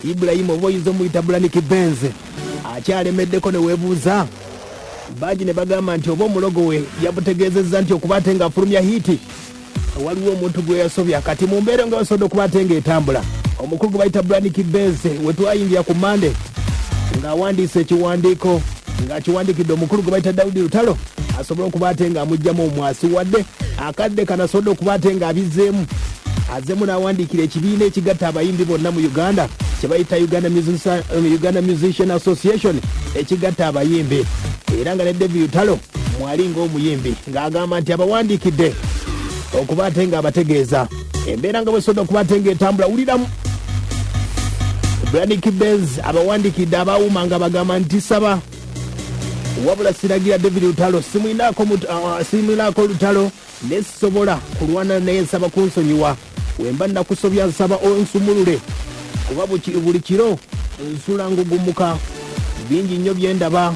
Ibrahim oboyizo muyita Brannick Benz akyalemeddeko ne weebuuza bangi ne bagamba nti oba omulogo we yabutegeezezza nti okuba ate ng'afulumya hiiti waliwo omuntu gwe yasobya kati mu mbeera nga basobodde okuba ate ng'etambula omukulu gwe bayita Brannick Benz we twayimbira ku Mande ng'awandiisa ekiwandiiko ng'akiwandiikidde omukulu gwe bayita Daudi Lutalo asobole okuba ate ng'amuggyamu omwasi wadde akadde kano asobodde okuba ate ng'abizzeemu azemu n'awandiikira ekibiina ekigatta abayimbi bonna mu Uganda kye bayita Uganda Musician Association ekigatta abayimbi era nga ne David Lutalo mwali ng'omuyimbi ng'agamba nti abawandiikidde okuba ate ng'abategeeza embeera nga bwesobodde okuba ate ng'etambula wuliramu Brannick Benz abawandiikidde abaawuma nga bagamba nti saba wabula siragira David Lutalo simwinaako Lutalo nesobola kulwana naye nsaba kunsonyiwa wemba nakusobya nsaba onsumulule kuba buli kiro nsula ngugumuka bingi nnyo byendaba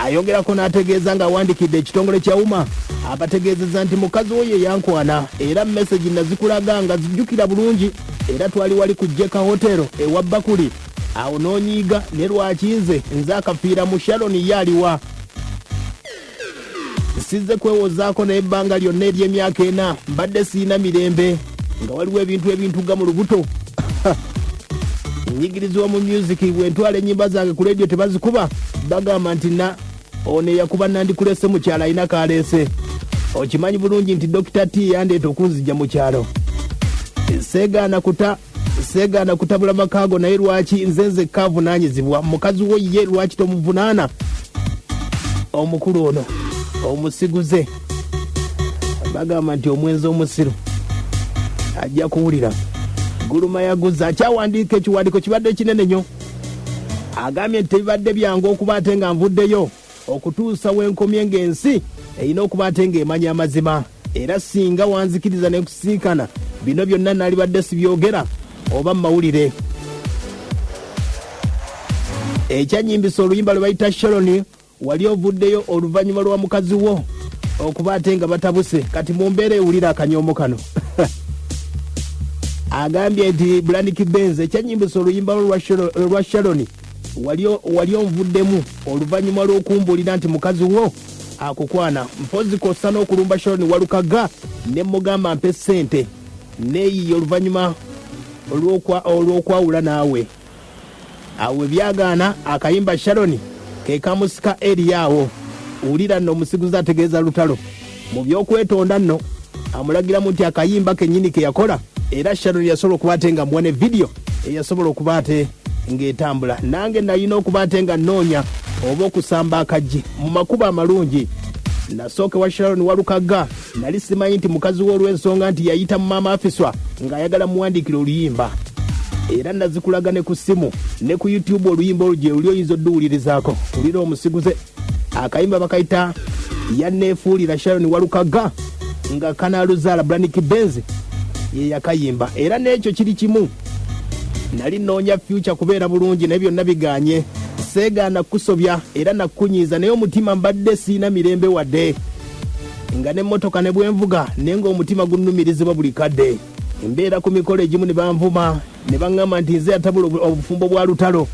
ayongerako n'ategeeza ng'awandiikidde ekitongole kya UMA abategeezezza nti mukazi wo ye yankwana era mesagi nazikulaga nga zijjukira bulungi era twali wali ku Jeka Hotel ewa Bakuli awo n'onyiiga ne lwakinze nze akafiira mu Sharon yaaliwa sizze kwewozaako n'ebbanga lyonna ery'emyaka 4 mbadde siina mirembe nga waliwo ebintu ga mu lubuto nyigirizibwa mu music bwentwala ennyimba zange ku radio tebazikuba bagamba nti ono yakuba nandikulese mu kyalo alina kaleese okimanyi bulungi nti Dr. T yandeeta okunzijja mu kyalo seegaana kutabula makaago naye lwaki nzenze kaavunaanyizibwa mukazi wo ye lwaki tomuvunaana omukulu ono omusiguze bagamba nti omwenzi omusiru ajja kuwulira Guluma yaguza akyawandiika ekiwandiiko kibadde kinene nnyo agambye nti tebibadde byange okuba ate nga nvuddeyo okutuusa wenkomye ng'ensi erina okuba ate ng'emanya amazima era singa wanzikiriza ne kusinkana bino byonna naalibadde sibyogera oba mu mawulire ekyanyimbisa oluyimba lwe bayita Sharon wali ovuddeyo oluvannyuma lwa mukazi wo okuba ate nga batabuse kati mu mbeera ewulira akanyoomo kano agambye nti Brannick Benz ekyanyimbisa oluyimba lwa Sharon wali onvuddemu oluvannyuma lw'okumbuulira nti mukazi wo akukwana mpozi kossa n'okulumba Sharon walukaga ne mugamba mpe ssente neeyiye oluvannyuma olw'okwawula naawe awe byagaana akayimba Sharon ke kamusika eri awo wulira nno omusiguzi ategeeza Lutalo mu by'okwetonda nno amulagiramu nti akayimba kennyini ke yakola era Sharon yasobola okuba ate nga muwane video eyasobola okuba ate ng'etambula nange nalina okuba ate nga nnoonya oba okusamba akaggi mu makubo amalungi nasooke wa Sharon walukaga nali simanyi nti mukazi we olw'ensonga nti yayita mu maama afiswa ng'ayagala muwandiikira oluyimba era nazikulaga ne ku ssimu ne ku YouTube oluyimba olwo gye luli oyinza odduwulirizaako wulira omusiguze akayimba bakayita yanneefuulira Sharon walukaga nga kanaaluzaala Brannick Benz ye yakayimba era n'ekyo kiri kimu nali nnoonya future kubeera bulungi naye byonna biganye seegaana kusobya era nakunyiiza naye omutima mbadde siina mirembe wadde nga n'emmotoka ne bwenvuga naye ng'omutima gunnumirizibwa buli kadde embeera ku mikolo egimu ne banvuma ne baŋŋamba nti nze yatabula obufumbo bwa Lutalo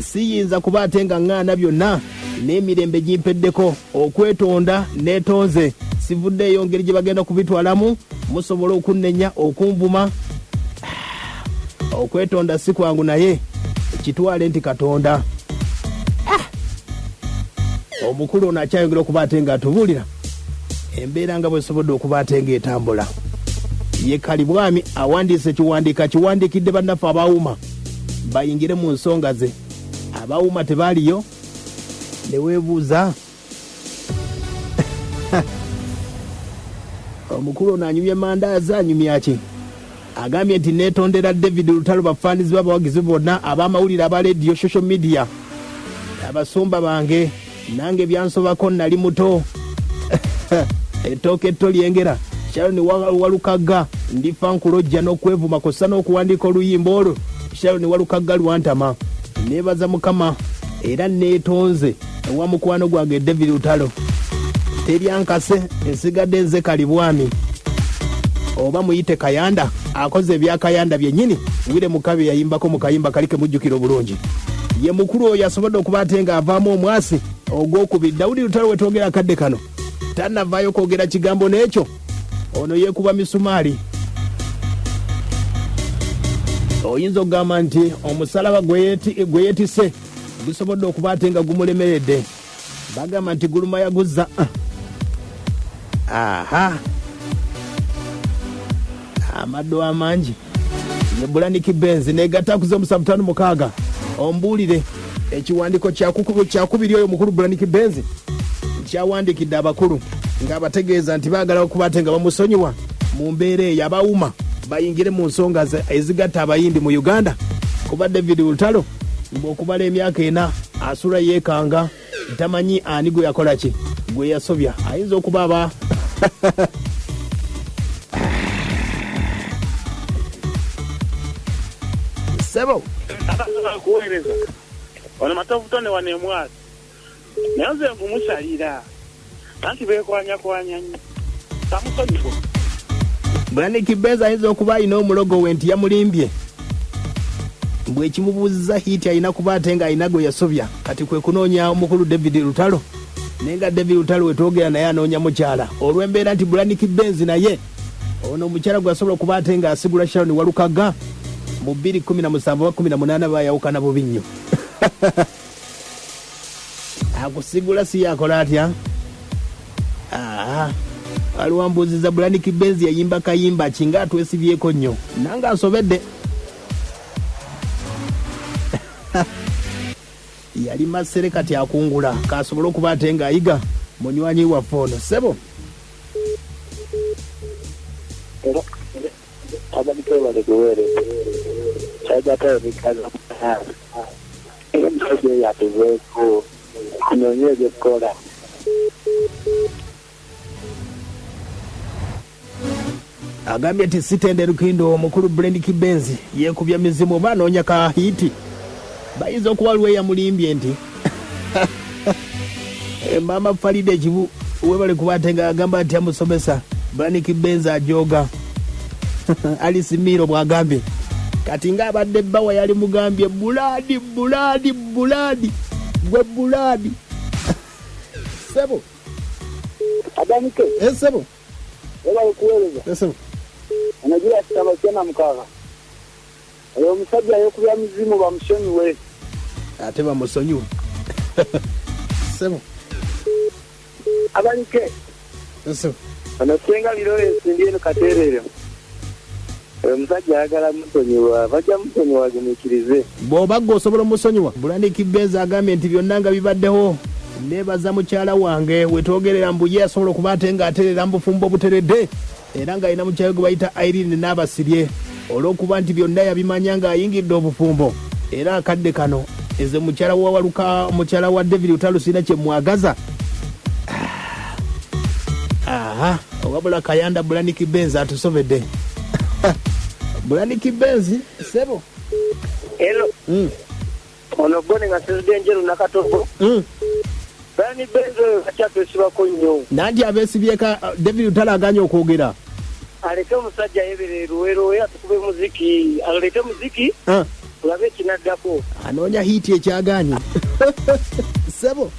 siyinza kuba ate nga ŋŋaana byonna n'emirembe gimpeddeko okwetonda neetonze sivuddeeyo ngeri gye bagenda kubitwalamu musobola okunnenya okunvuma okwetonda si kwangu naye kitwale nti Katonda omukulu ono akyayongera okuba ate nga atubuulira embeera nga bwesobodde okuba ate ng'etambula ye Kalibwami awandiise ekiwandiika kiwandiikidde bannaffe abaawuma bayingire mu nsonga ze abaawuma tebaaliyo ne weebuuza omukulu ono anyumya mandaazi anyumya ki agambye nti neetondera David Lutalo bafaanizi b'abawagizi bonna ab'amawulire aba radio social media abasumba bange nange byansobako nali muto ettooke etto lyengera Sharon walukaga ndifa nkulojja n'okwevuma kossa n'okuwandiika oluyimba olwo Sharon walukaga lwantama neebaza Mukama era neetonze ewa mukwano gwange David Lutalo teryankase ensigadde nze Kalibwami oba muyite Kayanda akoze ebya Kayanda byennyini Wire Mukabi yayimbako mu kayimba kalike mujjukiro bulungi ye mukulu oyo asobodde okuba ate nga avaamu omwasi ogwokubiri Dawudi Lutalo wetwogera kadde kano tannavaayo kwogera kigambo n'ekyo ono yeekuba misumaali oyinza okugamba nti omusalaba gwe yeetise gusobodde okuba ate nga gumulemeredde bagamba nti guluma yaguzza amaddo amangi ye Bulaniki Benz negatta kuze 756 ombuulire ekiwandiiko kyakubiri oyo mukulu Bulaniki Benz kyawandikidde abakulu ng'abategeeza nti baagala okuba ate nga bamusonyiwa mu mbeera eyo abawuma bayingire mu nsonga ezigatta abayimbi mu Uganda kuba David Lutalo ng'okubala emyaka 4 asula yeekanga tamanyi ani gwe yakola ki gwe yasobya ayinza okuba aba sebo kuweereza wano matafuta ne wane mwasi naye nkumusalira anti beekwanyakwanya nnyo tamusonyiwa Bulaniki Benz ayinza okuba alina omulogo we nti yamulimbye bwe kimubuuziza hiti alina kuba ate nga alina gwe yasobya kati kwe kunoonya omukulu David Lutalo naye nga David Lutalo wetwogera naye anoonya mukyala olw'embeera nti Bulaniki Benz naye ono omukyala gwe asobola okuba ate nga asigula Sharon Walukaga mu 2017-18 bayawukana bubi nnyo akusigula si yakola atya waliwo mbuuziza Bulaniki Benz yayimba kayimba kinga atwesibyeko nnyo nanga nsobedde yali masere kati akungula kasobola okuba ate ng'ayiga munywanyi waffe ono sebo agambye nti sitende Lukindo omukulu Bulaniki Benz yeekubya mizimu oba anoonya ka hiti bayinza okuba lwe yamulimbye nti mama Farida ekibu webale kuba ate nga agamba nti amusomesa Bulaniki Benz ajoga Alice Miro bwagambye kati ng'abadde bbawa yali mugambye buladi gwe buladi sebo adanike sebo webale kuweereza sebo anagira kitabo kyena mukaaga oyo omusajja ayokubya mizimu bamusonyiwe ate bamusonyiwe sebo abanike sebo ono senga liro esindi eno katerere oyo omusajja ayagala musonyiwa bajja musonyiwa gemukkirize bw'oba gwe osobola omusonyiwa Bulaniki Benz agambye nti byonna nga bibaddeho neebaza mukyala wange wetwogerera mbu ye asobola okuba ate ng'aterera mu bufumbo obuteredde era ng'alina mukyala gwe bayita Irene n'abasirye olw'okuba nti byonna yabimanya ng'ayingidde obufumbo era akadde kano eze mukyala wa Waluka mukyala wa David Lutalo sina kye mwagaza wabula Kayanda Bulaniki Benz atusobedde Bulaniki Benz sebo elo ono gone nga sezde njeru nakatogo Bulaniki Benz akyatwesibako nnyo nanti abeesibyeka David Lutalo aganya okwogera aleke omusajja yebere luwerowe atukube muziki alete muziki tulabe ekinaddako anoonya hiti ekyaganye sebo